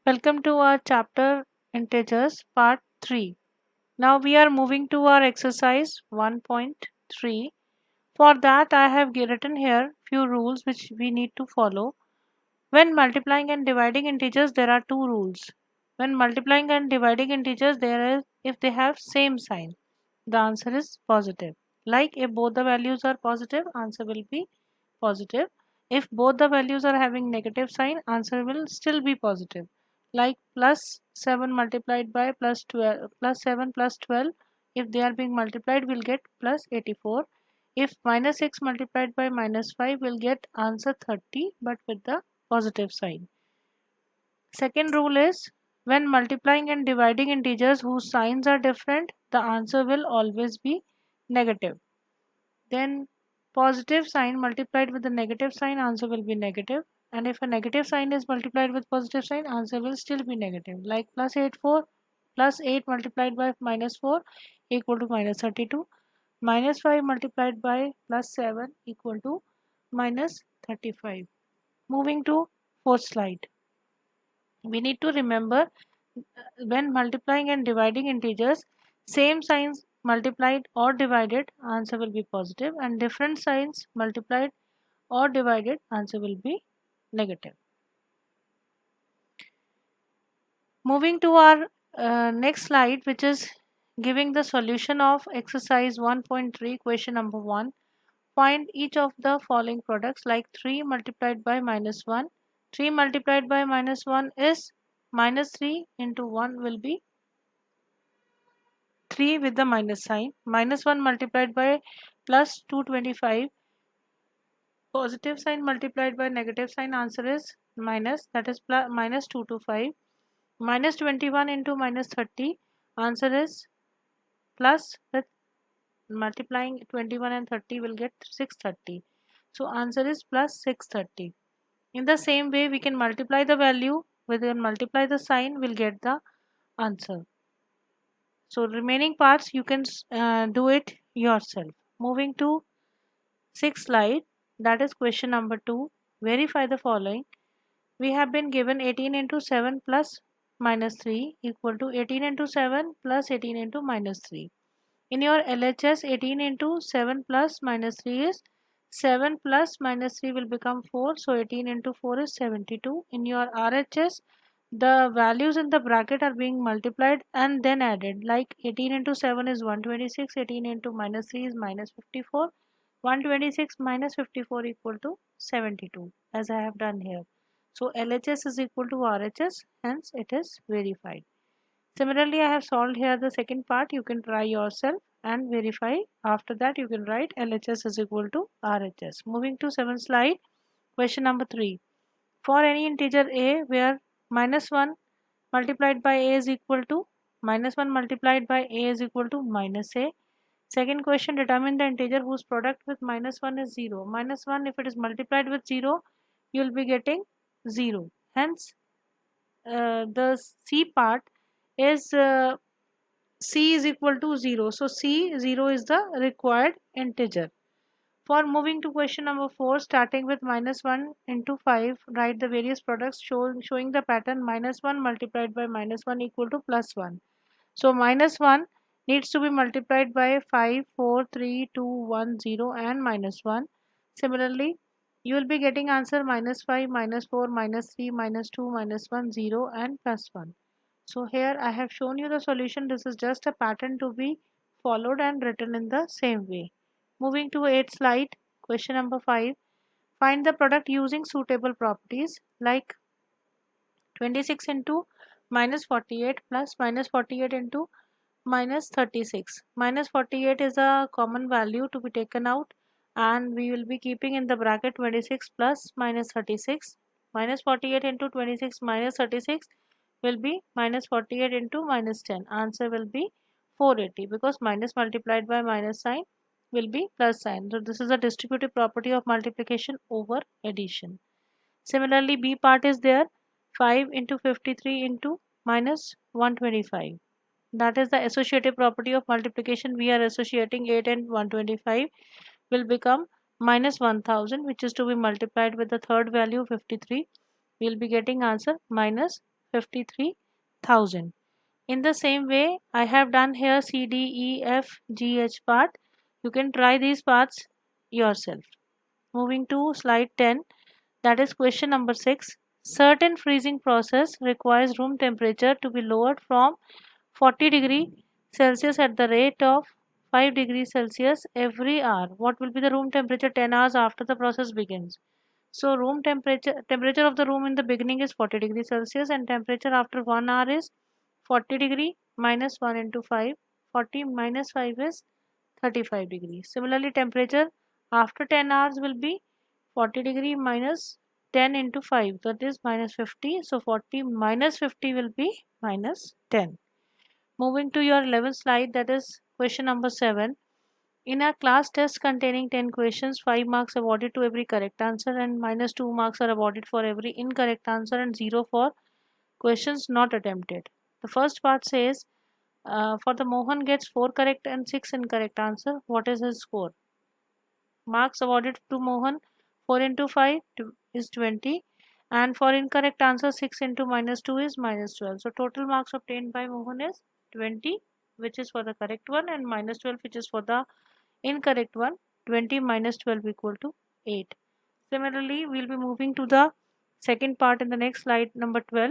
Welcome to our chapter Integers part 3. Now we are moving to our exercise 1.3. For that I have written here few rules which we need to follow. When multiplying and dividing integers there are two rules. When multiplying and dividing integers there is if they have same sign, the answer is positive. Like if both the values are positive, answer will be positive. If both the values are having negative sign, answer will still be positive. Like plus 7 multiplied by plus 12 plus 7 plus 12, if they are being multiplied we'll get plus 84. If minus 6 multiplied by minus 5 we'll get answer 30 but with the positive sign. Second rule is when multiplying and dividing integers whose signs are different, the answer will always be negative. Then positive sign multiplied with the negative sign, answer will be negative. And if a negative sign is multiplied with positive sign, answer will still be negative. Like plus 8 multiplied by minus 4 equal to minus 32. Minus 5 multiplied by plus 7 equal to minus 35. Moving to fourth slide. We need to remember when multiplying and dividing integers, same signs multiplied or divided, answer will be positive, and different signs multiplied or divided, answer will be negative. Moving to our next slide, which is giving the solution of exercise 1.3, question number 1. Find each of the following products, like 3 multiplied by minus 1. 3 multiplied by minus 1 is minus 3 into 1 will be 3 with the minus sign. Minus 1 multiplied by plus 225. Positive sign multiplied by negative sign, answer is minus, that is plus minus 225. Minus 21 into minus 30, answer is plus, with multiplying 21 and 30 will get 630. So answer is plus 630. In the same way we can multiply the value, we can multiply the sign, we'll get the answer. So remaining parts you can do it yourself. Moving to sixth slide, that is question number 2. Verify the following. We have been given 18 into 7 plus minus 3 equal to 18 into 7 plus 18 into minus 3. In your LHS, 18 into 7 plus minus 3 is 7 plus minus 3 will become 4. So 18 into 4 is 72. In your RHS, the values in the bracket are being multiplied and then added. Like 18 into 7 is 126, 18 into minus 3 is minus 54. 126 minus 54 equal to 72, as I have done here. So LHS is equal to RHS, hence it is verified. Similarly, I have solved here the second part. You can try yourself and verify. After that, you can write LHS is equal to RHS. Moving to 7th slide, question number 3. For any integer a where minus 1 multiplied by a is equal to minus 1 multiplied by a is equal to minus a. Second question, determine the integer whose product with minus 1 is 0. Minus 1, if it is multiplied with 0, you will be getting 0. Hence, the C part is C is equal to 0. So C 0 is the required integer. For moving to question number 4, starting with minus 1 into 5, write the various products showing the pattern minus 1 multiplied by minus 1 equal to plus 1. So minus 1 needs to be multiplied by 5, 4, 3, 2, 1, 0 and minus 1. Similarly, you will be getting answer minus 5, minus 4, minus 3, minus 2, minus 1, 0 and plus 1. So here I have shown you the solution. This is just a pattern to be followed and written in the same way. Moving to 8th slide, question number 5. Find the product using suitable properties, like 26 into minus 48 plus minus 48 into minus 36. Minus 48 is a common value to be taken out, and we will be keeping in the bracket 26 plus minus 36. Minus 48 into 26 minus 36 will be minus 48 into minus 10. Answer will be 480, because minus multiplied by minus sign will be plus sign. So this is a distributive property of multiplication over addition. Similarly, B part is there, 5 into 53 into minus 125. That is the associative property of multiplication. We are associating 8 and 125 will become minus 1000, which is to be multiplied with the third value 53. We will be getting answer minus 53,000. In the same way, I have done here C, D, E, F, G, H part. You can try these parts yourself. Moving to slide 10, that is question number 6. Certain freezing process requires room temperature to be lowered from 40 degree Celsius at the rate of 5 degrees Celsius every hour. What will be the room temperature 10 hours after the process begins? So room temperature of the room in the beginning is 40 degrees Celsius, and temperature after 1 hour is 40 degree minus 1 into 5. 40 minus 5 is 35 degrees. Similarly, temperature after 10 hours will be 40 degree minus 10 into 5, that is minus 50. So 40 minus 50 will be minus 10. Moving to your 11th slide, that is question number 7. In a class test containing 10 questions, 5 marks awarded to every correct answer and minus 2 marks are awarded for every incorrect answer and 0 for questions not attempted. The first part says for the Mohan gets 4 correct and 6 incorrect answer. What is his score? Marks awarded to Mohan 4 into 5 is 20, and for incorrect answer 6 into minus 2 is minus 12. So total marks obtained by Mohan is 20, which is for the correct one, and minus 12, which is for the incorrect one. 20 minus 12 equal to 8. Similarly, we'll be moving to the second part in the next slide, number 12.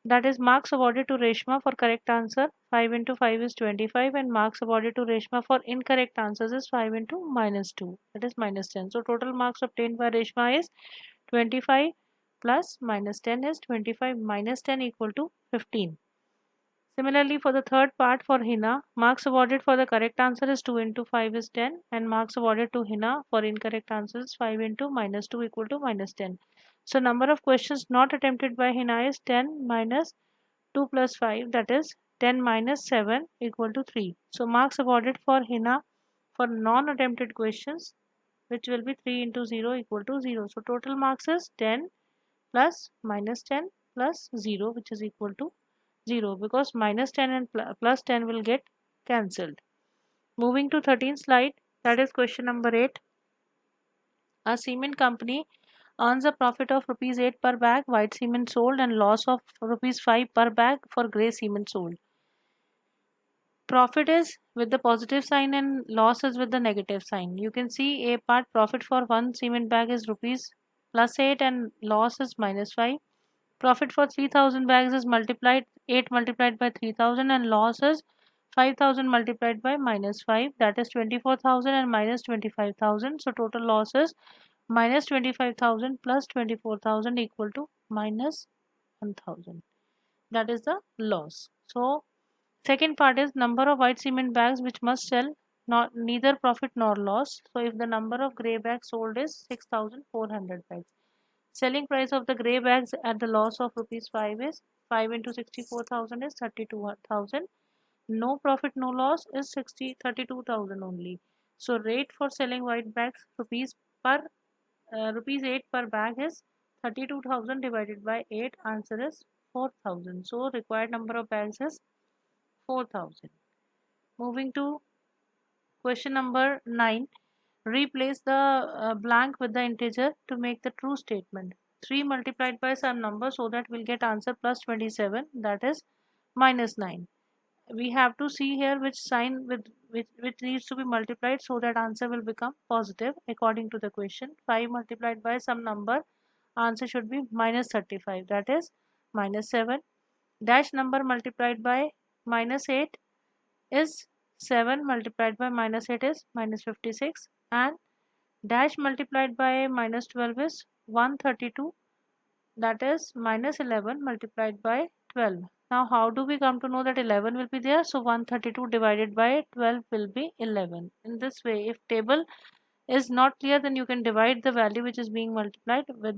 That is marks awarded to Reshma for correct answer. 5 into 5 is 25, and marks awarded to Reshma for incorrect answers is 5 into minus 2, that is minus 10. So total marks obtained by Reshma is 25 plus minus 10 is 25 minus 10 equal to 15. Similarly, for the third part for Hina, marks awarded for the correct answer is 2 into 5 is 10, and marks awarded to Hina for incorrect answer is 5 into minus 2 equal to minus 10. So number of questions not attempted by Hina is 10 minus 2 plus 5, that is 10 minus 7 equal to 3. So marks awarded for Hina for non-attempted questions, which will be 3 into 0 equal to 0. So total marks is 10 plus minus 10 plus 0, which is equal to 0, because minus 10 and plus 10 will get cancelled. Moving to 13th slide, that is question number 8. A cement company earns a profit of rupees 8 per bag white cement sold and loss of rupees 5 per bag for grey cement sold. Profit is with the positive sign and loss is with the negative sign. You can see a part profit for one cement bag is rupees plus 8 and loss is minus 5. Profit for 3000 bags is multiplied 8 multiplied by 3000 and loss is 5000 multiplied by minus 5, that is 24,000 and minus 25,000. So total loss is minus 25,000 plus 24,000 equal to minus 1000. That is the loss. So second part is number of white cement bags which must sell not neither profit nor loss. So if the number of grey bags sold is 6,400 bags. Selling price of the grey bags at the loss of rupees 5 is 5 into 64,000 is 32,000. No profit, no loss is 32,000 only. So rate for selling white bags rupees 8 per bag is 32,000 divided by 8. Answer is 4,000. So required number of bags is 4,000. Moving to question number 9. Replace the blank with the integer to make the true statement. 3 multiplied by some number, so that we'll get answer plus 27, that is minus 9. We have to see here which sign with which needs to be multiplied so that answer will become positive according to the question. 5 multiplied by some number, answer should be minus 35, that is minus 7. Dash number multiplied by minus 8 is 7 multiplied by minus 8 is minus 56, and dash multiplied by minus 12 is 132, that is minus 11 multiplied by 12. Now how do we come to know that 11 will be there? So 132 divided by 12 will be 11. In this way, if table is not clear, then you can divide the value which is being multiplied with